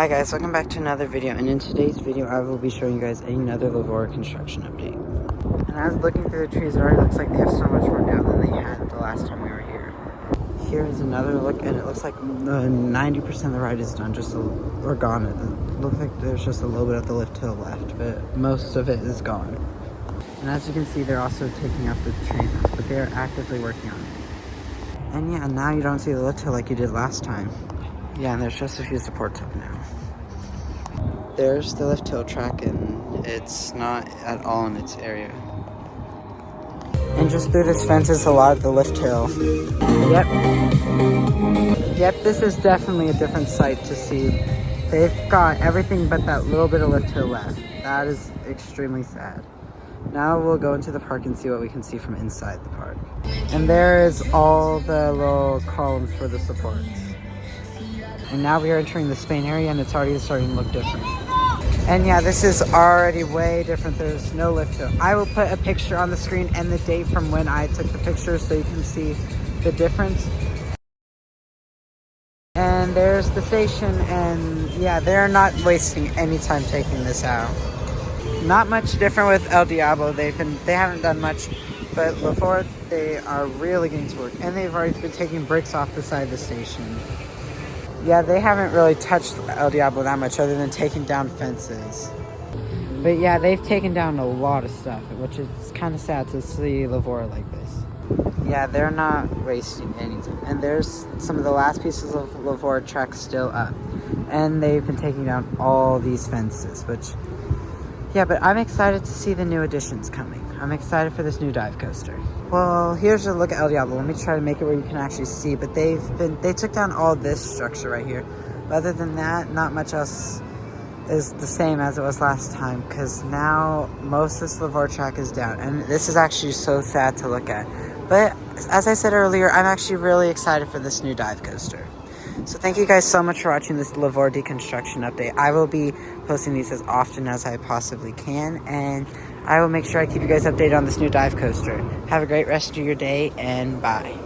Hi guys, welcome back to another video, and in today's video I will be showing you guys another Vibora construction update. And as looking through the trees, it already looks like they have so much more down than they had the last time we were here. Here is another look, and it looks like 90% of the ride is done, or gone. It looks like there's just a little bit of the lift hill left, but most of it is gone. And as you can see, they're also taking out the train house, but they're actively working on it. And yeah, now you don't see the lift hill like you did last time. Yeah, and there's just a few supports up now. There's the lift hill track, and it's not at all in its area. And just through this fence is a lot of the lift hill. Yep, this is definitely a different sight to see. They've got everything but that little bit of lift hill left. That is extremely sad. Now we'll go into the park and see what we can see from inside the park. And there is all the little columns for the supports. And now we are entering the Spain area, and it's already starting to look different. And yeah, this is already way different. There's no lift hill. I will put a picture on the screen and the date from when I took the picture so you can see the difference. And there's the station, and yeah, they're not wasting any time taking this out. Not much different with El Diablo. They haven't done much, but before they are really getting to work, and they've already been taking bricks off the side of the station. Yeah, they haven't really touched El Diablo that much other than taking down fences. But yeah, they've taken down a lot of stuff, which is kind of sad to see Vibora like this. Yeah, they're not wasting any time. And there's some of the last pieces of Vibora track still up. And they've been taking down all these fences, which... yeah, but I'm excited to see the new additions coming. I'm excited for this new dive coaster. Well, here's a look at El Diablo. Let me try to make it where you can actually see. But they took down all this structure right here. But other than that, not much else is the same as it was last time. Because now most of this Vibora track is down. And this is actually so sad to look at. But as I said earlier, I'm actually really excited for this new dive coaster. So thank you guys so much for watching this Vibora deconstruction update. I will be posting these as often as I possibly can, and I will make sure I keep you guys updated on this new dive coaster. Have a great rest of your day, and bye.